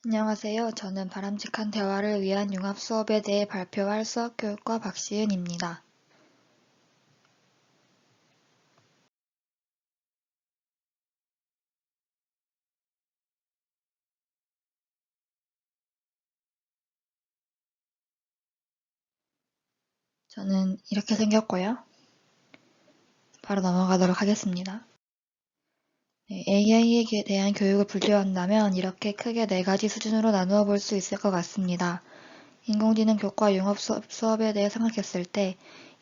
안녕하세요. 저는 바람직한 대화를 위한 융합 수업에 대해 발표할 수학교육과 박시은입니다. 저는 이렇게 생겼고요. 바로 넘어가도록 하겠습니다. AI에 대한 교육을 분류한다면 이렇게 크게 4가지 수준으로 나누어 볼 수 있을 것 같습니다. 인공지능 교과 융합 수업에 대해 생각했을 때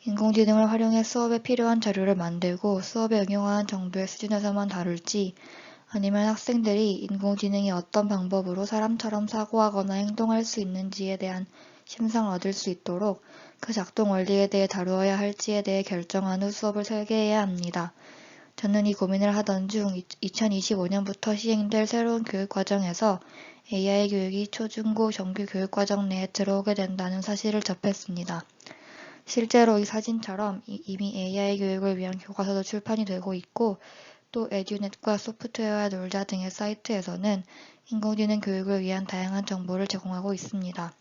인공지능을 활용해 수업에 필요한 자료를 만들고 수업에 응용하는 정도의 수준에서만 다룰지, 아니면 학생들이 인공지능이 어떤 방법으로 사람처럼 사고하거나 행동할 수 있는지에 대한 심상을 얻을 수 있도록 그 작동 원리에 대해 다루어야 할지에 대해 결정한 후 수업을 설계해야 합니다. 저는 이 고민을 하던 중 2025년부터 시행될 새로운 교육과정에서 AI 교육이 초중고 정규 교육과정 내에 들어오게 된다는 사실을 접했습니다. 실제로 이 사진처럼 이미 AI 교육을 위한 교과서도 출판이 되고 있고, 또 에듀넷과 소프트웨어와 놀자 등의 사이트에서는 인공지능 교육을 위한 다양한 정보를 제공하고 있습니다.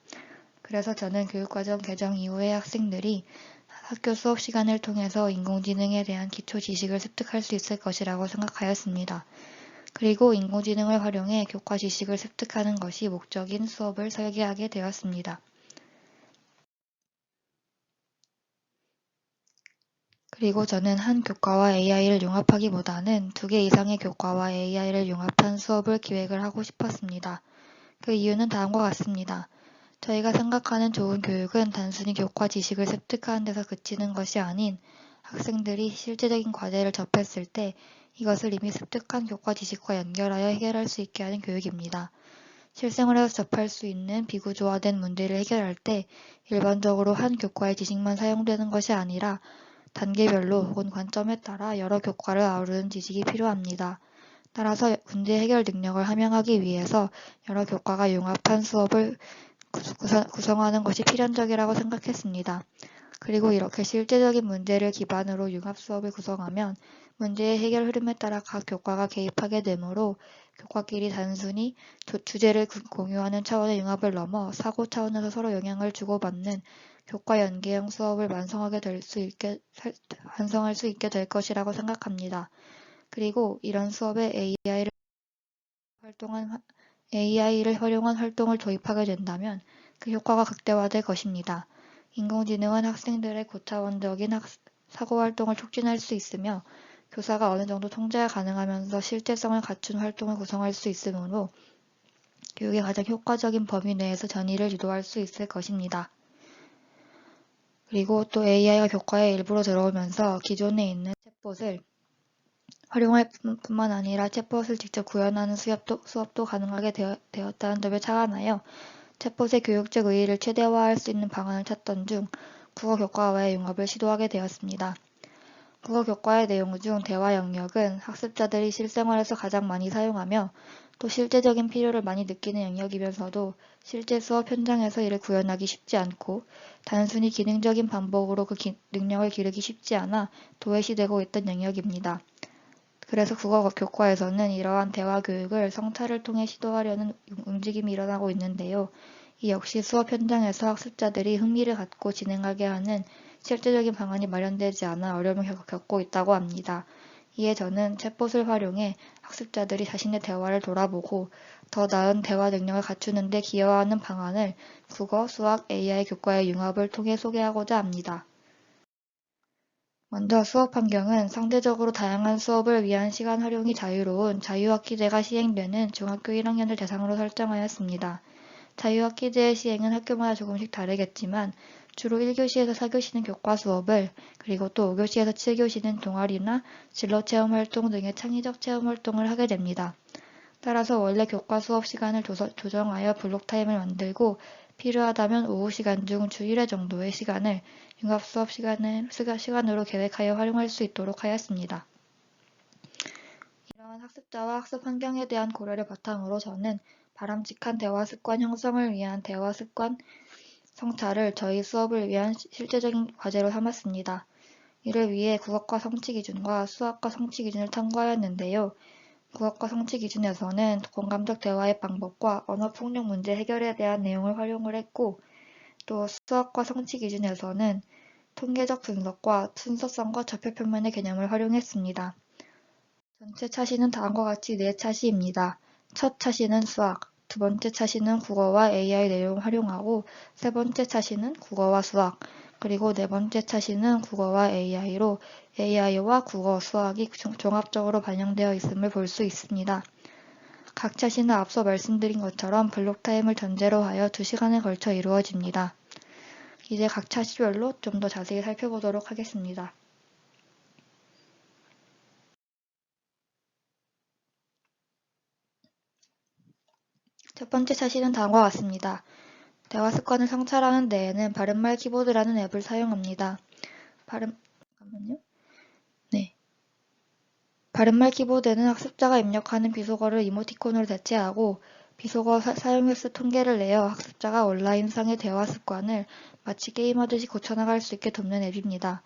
그래서 저는 교육과정 개정 이후에 학생들이 학교 수업 시간을 통해서 인공지능에 대한 기초 지식을 습득할 수 있을 것이라고 생각하였습니다. 그리고 인공지능을 활용해 교과 지식을 습득하는 것이 목적인 수업을 설계하게 되었습니다. 그리고 저는 한 교과와 AI를 융합하기보다는 2개 이상의 교과와 AI를 융합한 수업을 기획을 하고 싶었습니다. 그 이유는 다음과 같습니다. 저희가 생각하는 좋은 교육은 단순히 교과 지식을 습득하는 데서 그치는 것이 아닌, 학생들이 실제적인 과제를 접했을 때 이것을 이미 습득한 교과 지식과 연결하여 해결할 수 있게 하는 교육입니다. 실생활에서 접할 수 있는 비구조화된 문제를 해결할 때 일반적으로 한 교과의 지식만 사용되는 것이 아니라 단계별로 혹은 관점에 따라 여러 교과를 아우르는 지식이 필요합니다. 따라서 문제 해결 능력을 함양하기 위해서 여러 교과가 융합한 수업을 구성하는 것이 필연적이라고 생각했습니다. 그리고 이렇게 실제적인 문제를 기반으로 융합 수업을 구성하면 문제의 해결 흐름에 따라 각 교과가 개입하게 되므로 교과끼리 단순히 주제를 공유하는 차원의 융합을 넘어 사고 차원에서 서로 영향을 주고받는 교과 연계형 수업을 완성할 수 있게 될 것이라고 생각합니다. 그리고 이런 수업에 AI를 활용한 활동을 도입하게 된다면 그 효과가 극대화될 것입니다. 인공지능은 학생들의 고차원적인 사고활동을 촉진할 수 있으며 교사가 어느 정도 통제가 가능하면서 실제성을 갖춘 활동을 구성할 수 있으므로 교육의 가장 효과적인 범위 내에서 전이를 유도할 수 있을 것입니다. 그리고 또 AI가 교과의 일부로 들어오면서 기존에 있는 챗봇을 활용할 뿐만 아니라 챗봇을 직접 구현하는 수업도 가능하게 되었다는 점에 착안하여 챗봇의 교육적 의의를 최대화할 수 있는 방안을 찾던 중 국어 교과와의 융합을 시도하게 되었습니다. 국어 교과의 내용 중 대화 영역은 학습자들이 실생활에서 가장 많이 사용하며 또 실제적인 필요를 많이 느끼는 영역이면서도 실제 수업 현장에서 이를 구현하기 쉽지 않고 단순히 기능적인 반복으로 그 능력을 기르기 쉽지 않아 도외시되고 있던 영역입니다. 그래서 국어 교과에서는 이러한 대화 교육을 성찰을 통해 시도하려는 움직임이 일어나고 있는데요. 이 역시 수업 현장에서 학습자들이 흥미를 갖고 진행하게 하는 실제적인 방안이 마련되지 않아 어려움을 겪고 있다고 합니다. 이에 저는 챗봇을 활용해 학습자들이 자신의 대화를 돌아보고 더 나은 대화 능력을 갖추는 데 기여하는 방안을 국어, 수학, AI 교과의 융합을 통해 소개하고자 합니다. 먼저 수업 환경은 상대적으로 다양한 수업을 위한 시간 활용이 자유로운 자유학기제가 시행되는 중학교 1학년을 대상으로 설정하였습니다. 자유학기제의 시행은 학교마다 조금씩 다르겠지만 주로 1교시에서 4교시는 교과 수업을, 그리고 또 5교시에서 7교시는 동아리나 진로체험 활동 등의 창의적 체험 활동을 하게 됩니다. 따라서 원래 교과 수업 시간을 조정하여 블록 타임을 만들고 필요하다면 오후 시간 중 주 1회 정도의 시간을 융합 수업 시간으로 계획하여 활용할 수 있도록 하였습니다. 이러한 학습자와 학습 환경에 대한 고려를 바탕으로 저는 바람직한 대화 습관 형성을 위한 대화 습관 성찰을 저희 수업을 위한 실제적인 과제로 삼았습니다. 이를 위해 국어과 성취 기준과 수학과 성취 기준을 탐구하였는데요. 국어과 성취 기준에서는 공감적 대화의 방법과 언어 폭력 문제 해결에 대한 내용을 활용을 했고, 또 수학과 성취 기준에서는 통계적 분석과 순서성과 좌표평면의 개념을 활용했습니다. 전체 차시는 다음과 같이 네 차시입니다. 첫 차시는 수학, 두 번째 차시는 국어와 AI 내용 활용하고, 세 번째 차시는 국어와 수학, 그리고 네 번째 차시는 국어와 AI로 AI와 국어, 수학이 종합적으로 반영되어 있음을 볼 수 있습니다. 각 차시는 앞서 말씀드린 것처럼 블록 타임을 전제로 하여 2시간에 걸쳐 이루어집니다. 이제 각 차시별로 좀 더 자세히 살펴보도록 하겠습니다. 첫 번째 차시는 다음과 같습니다. 대화 습관을 성찰하는 데에는 바른말 키보드라는 앱을 사용합니다. 잠깐만요. 네. 바른말 키보드는 학습자가 입력하는 비속어를 이모티콘으로 대체하고 비속어 사용 횟수 통계를 내어 학습자가 온라인상의 대화 습관을 마치 게임하듯이 고쳐나갈 수 있게 돕는 앱입니다.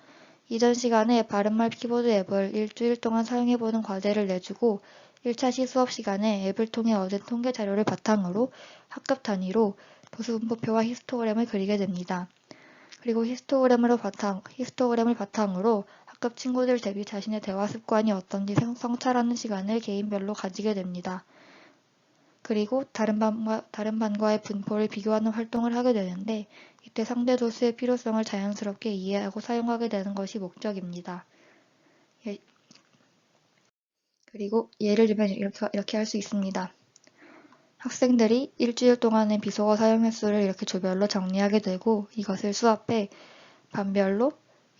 이전 시간에 바른말 키보드 앱을 일주일 동안 사용해보는 과제를 내주고 1차시 수업 시간에 앱을 통해 얻은 통계 자료를 바탕으로 학급 단위로 도수분포표와 히스토그램을 그리게 됩니다. 그리고 히스토그램을 바탕으로 학급 친구들 대비 자신의 대화 습관이 어떤지 성찰하는 시간을 개인별로 가지게 됩니다. 그리고 다른 반과의 분포를 비교하는 활동을 하게 되는데 이때 상대 도수의 필요성을 자연스럽게 이해하고 사용하게 되는 것이 목적입니다. 그리고 예를 들면 이렇게 할 수 있습니다. 학생들이 일주일 동안의 비속어 사용 횟수를 이렇게 조별로 정리하게 되고 이것을 수업에 반별로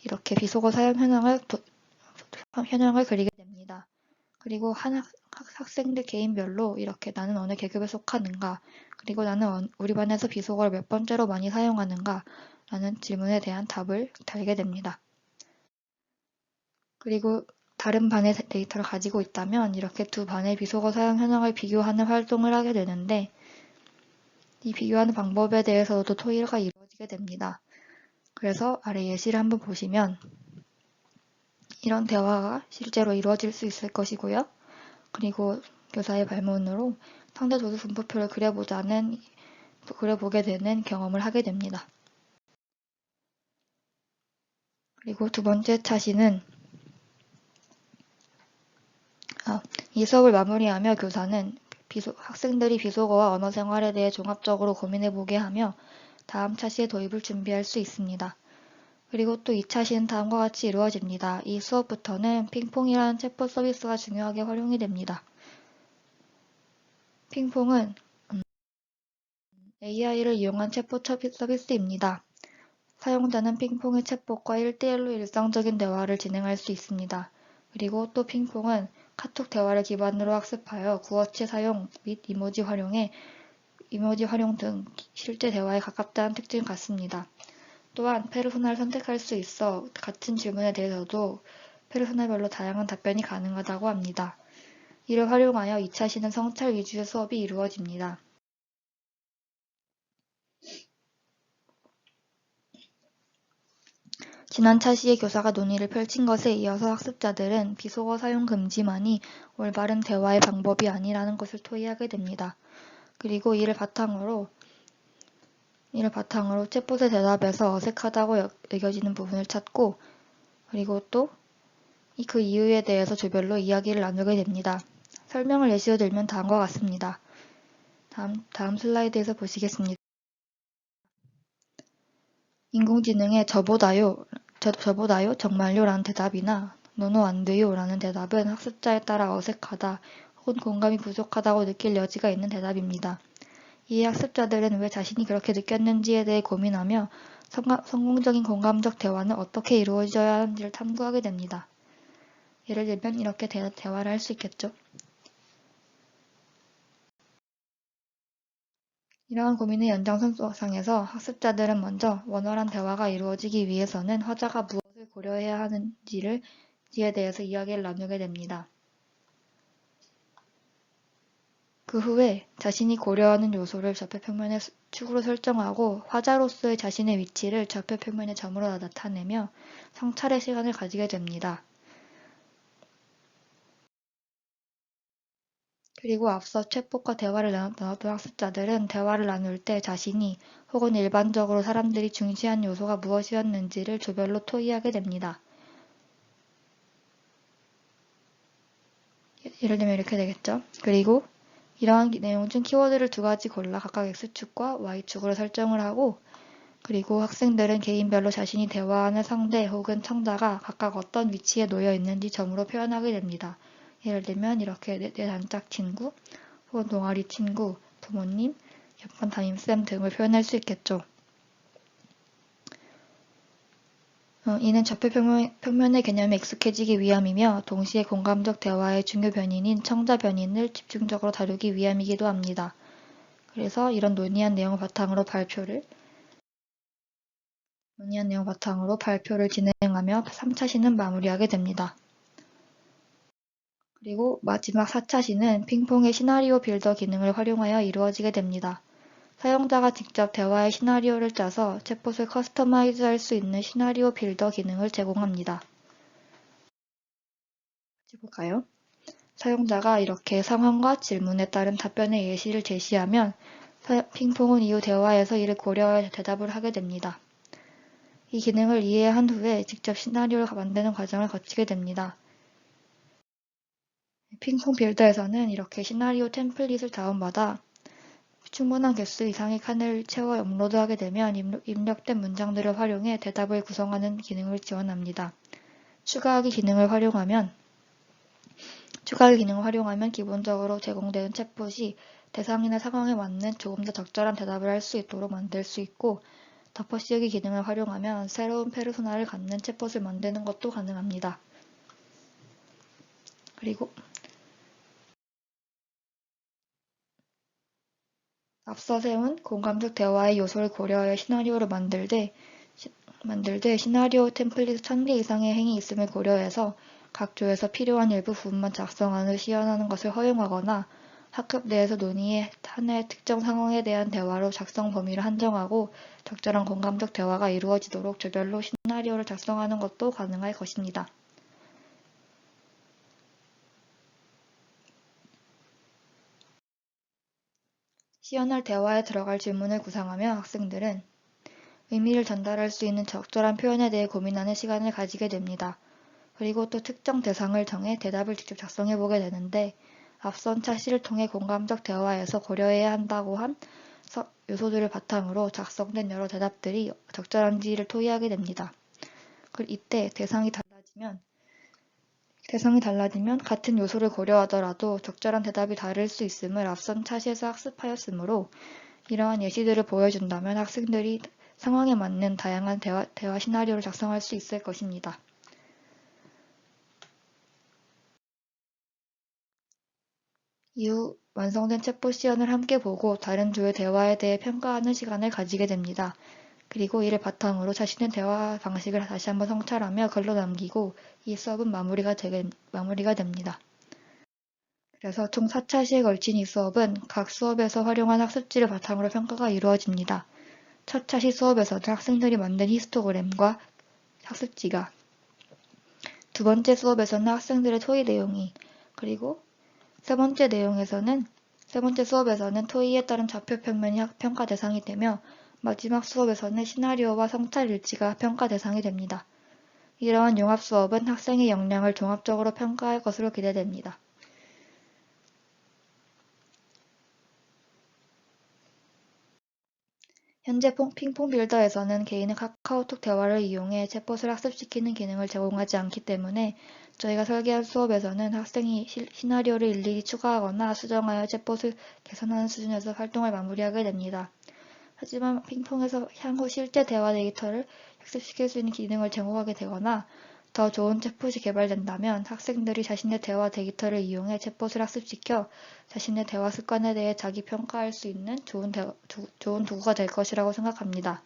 이렇게 비속어 사용 현황을 그리게 됩니다. 그리고 학생들 개인별로 이렇게 나는 어느 계급에 속하는가, 그리고 나는 우리 반에서 비속어를 몇 번째로 많이 사용하는가 라는 질문에 대한 답을 달게 됩니다. 그리고 다른 반의 데이터를 가지고 있다면 이렇게 두 반의 비속어 사용 현황을 비교하는 활동을 하게 되는데 이 비교하는 방법에 대해서도 토의가 이루어지게 됩니다. 그래서 아래 예시를 한번 보시면 이런 대화가 실제로 이루어질 수 있을 것이고요. 그리고 교사의 발문으로 상대 도수 분포표를 그려보게 되는 경험을 하게 됩니다. 그리고 두 번째 차시는 이 수업을 마무리하며 교사는 학생들이 비속어와 언어 생활에 대해 종합적으로 고민해보게 하며 다음 차시의 도입을 준비할 수 있습니다. 그리고 또 2차시는 다음과 같이 이루어집니다. 이 수업부터는 핑퐁이라는 챗봇 서비스가 중요하게 활용이 됩니다. 핑퐁은 AI를 이용한 챗봇 서비스입니다. 사용자는 핑퐁의 챗봇과 1대1로 일상적인 대화를 진행할 수 있습니다. 그리고 또 핑퐁은 카톡 대화를 기반으로 학습하여 구어체 사용 및 이모지 활용 등 실제 대화에 가깝다는 특징을 갖습니다. 또한 페르소나를 선택할 수 있어 같은 질문에 대해서도 페르소나별로 다양한 답변이 가능하다고 합니다. 이를 활용하여 2차시는 성찰 위주의 수업이 이루어집니다. 지난 차시에 교사가 논의를 펼친 것에 이어서 학습자들은 비속어 사용 금지만이 올바른 대화의 방법이 아니라는 것을 토의하게 됩니다. 그리고 이를 바탕으로 챗봇의 대답에서 어색하다고 여겨지는 부분을 찾고 그리고 또 그 이유에 대해서 조별로 이야기를 나누게 됩니다. 설명을 예시로 들면 다음과 같습니다. 다음 슬라이드에서 보시겠습니다. 인공지능의 저보다요, 정말요? 라는 대답이나 노노 안 돼요? 라는 대답은 학습자에 따라 어색하다 혹은 공감이 부족하다고 느낄 여지가 있는 대답입니다. 이에 학습자들은 왜 자신이 그렇게 느꼈는지에 대해 고민하며 성공적인 공감적 대화는 어떻게 이루어져야 하는지를 탐구하게 됩니다. 예를 들면 이렇게 대화를 할 수 있겠죠. 이러한 고민의 연장선상에서 학습자들은 먼저 원활한 대화가 이루어지기 위해서는 화자가 무엇을 고려해야 하는지에 대해서 이야기를 나누게 됩니다. 그 후에 자신이 고려하는 요소를 좌표평면의 축으로 설정하고 화자로서의 자신의 위치를 좌표평면의 점으로 나타내며 성찰의 시간을 가지게 됩니다. 그리고 앞서 챗봇과 대화를 나눴던 학습자들은 대화를 나눌 때 자신이 혹은 일반적으로 사람들이 중시한 요소가 무엇이었는지를 조별로 토의하게 됩니다. 예를 들면 이렇게 되겠죠. 그리고 이러한 내용 중 키워드를 두 가지 골라 각각 X축과 Y축으로 설정을 하고, 그리고 학생들은 개인별로 자신이 대화하는 상대 혹은 청자가 각각 어떤 위치에 놓여 있는지 점으로 표현하게 됩니다. 예를 들면 이렇게 내 단짝 친구, 혹은 동아리 친구, 부모님, 옆반 담임쌤 등을 표현할 수 있겠죠. 이는 좌표 평면의 개념에 익숙해지기 위함이며 동시에 공감적 대화의 중요 변인인 청자 변인을 집중적으로 다루기 위함이기도 합니다. 그래서 이런 논의한 내용을 바탕으로 발표를 진행하며 3차 시는 마무리하게 됩니다. 그리고 마지막 4차 시는 핑퐁의 시나리오 빌더 기능을 활용하여 이루어지게 됩니다. 사용자가 직접 대화의 시나리오를 짜서 챗봇을 커스터마이즈할 수 있는 시나리오 빌더 기능을 제공합니다. 같이 볼까요? 사용자가 이렇게 상황과 질문에 따른 답변의 예시를 제시하면 핑퐁은 이후 대화에서 이를 고려하여 대답을 하게 됩니다. 이 기능을 이해한 후에 직접 시나리오를 만드는 과정을 거치게 됩니다. 핑퐁 빌더에서는 이렇게 시나리오 템플릿을 다운받아 충분한 개수 이상의 칸을 채워 업로드하게 되면 입력된 문장들을 활용해 대답을 구성하는 기능을 지원합니다. 추가하기 기능을 활용하면 기본적으로 제공되는 챗봇이 대상이나 상황에 맞는 조금 더 적절한 대답을 할 수 있도록 만들 수 있고, 덮어 씌우기 기능을 활용하면 새로운 페르소나를 갖는 챗봇을 만드는 것도 가능합니다. 그리고 앞서 세운 공감적 대화의 요소를 고려하여 시나리오를 만들 때 시나리오 템플릿 1000개 이상의 행이 있음을 고려해서 각 조에서 필요한 일부 부분만 작성하는 시연하는 것을 허용하거나, 학급 내에서 논의해 하나의 특정 상황에 대한 대화로 작성 범위를 한정하고 적절한 공감적 대화가 이루어지도록 조별로 시나리오를 작성하는 것도 가능할 것입니다. 시연할 대화에 들어갈 질문을 구상하며 학생들은 의미를 전달할 수 있는 적절한 표현에 대해 고민하는 시간을 가지게 됩니다. 그리고 또 특정 대상을 정해 대답을 직접 작성해보게 되는데, 앞선 차시를 통해 공감적 대화에서 고려해야 한다고 한 요소들을 바탕으로 작성된 여러 대답들이 적절한지를 토의하게 됩니다. 이때 대상이 달라지면 같은 요소를 고려하더라도 적절한 대답이 다를 수 있음을 앞선 차시에서 학습하였으므로, 이러한 예시들을 보여준다면 학생들이 상황에 맞는 다양한 대화 시나리오를 작성할 수 있을 것입니다. 이후 완성된 챗봇 시연을 함께 보고 다른 조의 대화에 대해 평가하는 시간을 가지게 됩니다. 그리고 이를 바탕으로 자신의 대화 방식을 다시 한번 성찰하며 글로 남기고 이 수업은 마무리가 됩니다. 그래서 총 4차시에 걸친 이 수업은 각 수업에서 활용한 학습지를 바탕으로 평가가 이루어집니다. 첫 차시 수업에서는 학생들이 만든 히스토그램과 학습지가, 두 번째 수업에서는 학생들의 토의 내용이, 그리고 세 번째 수업에서는 토의에 따른 좌표 평면이 평가 대상이 되며, 마지막 수업에서는 시나리오와 성찰 일지가 평가 대상이 됩니다. 이러한 융합 수업은 학생의 역량을 종합적으로 평가할 것으로 기대됩니다. 현재 핑퐁 빌더에서는 개인의 카카오톡 대화를 이용해 챗봇을 학습시키는 기능을 제공하지 않기 때문에 저희가 설계한 수업에서는 학생이 시나리오를 일일이 추가하거나 수정하여 챗봇을 개선하는 수준에서 활동을 마무리하게 됩니다. 하지만 핑퐁에서 향후 실제 대화 데이터를 학습시킬 수 있는 기능을 제공하게 되거나 더 좋은 챗봇이 개발된다면 학생들이 자신의 대화 데이터를 이용해 챗봇을 학습시켜 자신의 대화 습관에 대해 자기 평가할 수 있는 좋은 도구가 될 것이라고 생각합니다.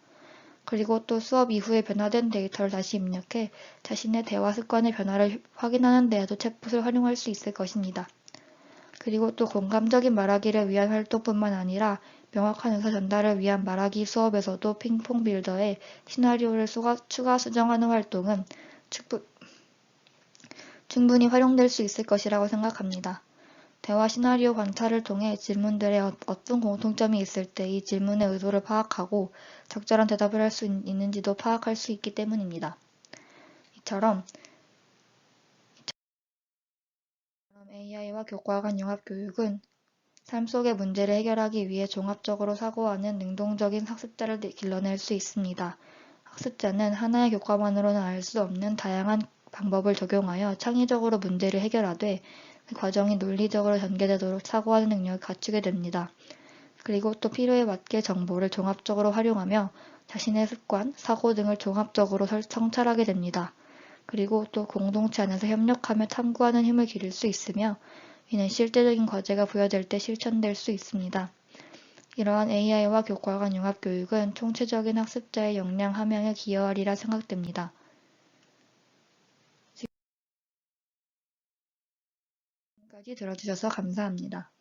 그리고 또 수업 이후에 변화된 데이터를 다시 입력해 자신의 대화 습관의 변화를 확인하는 데에도 챗봇을 활용할 수 있을 것입니다. 그리고 또 공감적인 말하기를 위한 활동뿐만 아니라 명확한 의사 전달을 위한 말하기 수업에서도 핑퐁 빌더의 시나리오를 추가 수정하는 활동은 충분히 활용될 수 있을 것이라고 생각합니다. 대화 시나리오 관찰을 통해 질문들에 어떤 공통점이 있을 때 이 질문의 의도를 파악하고 적절한 대답을 할 수 있는지도 파악할 수 있기 때문입니다. 이처럼 AI와 교과 간 융합 교육은 삶 속의 문제를 해결하기 위해 종합적으로 사고하는 능동적인 학습자를 길러낼 수 있습니다. 학습자는 하나의 교과만으로는 알 수 없는 다양한 방법을 적용하여 창의적으로 문제를 해결하되 그 과정이 논리적으로 전개되도록 사고하는 능력을 갖추게 됩니다. 그리고 또 필요에 맞게 정보를 종합적으로 활용하며 자신의 습관, 사고 등을 종합적으로 성찰하게 됩니다. 그리고 또 공동체 안에서 협력하며 탐구하는 힘을 기를 수 있으며 이는 실제적인 과제가 부여될 때 실천될 수 있습니다. 이러한 AI와 교과 간 융합 교육은 총체적인 학습자의 역량 함양에 기여하리라 생각됩니다. 지금까지 들어주셔서 감사합니다.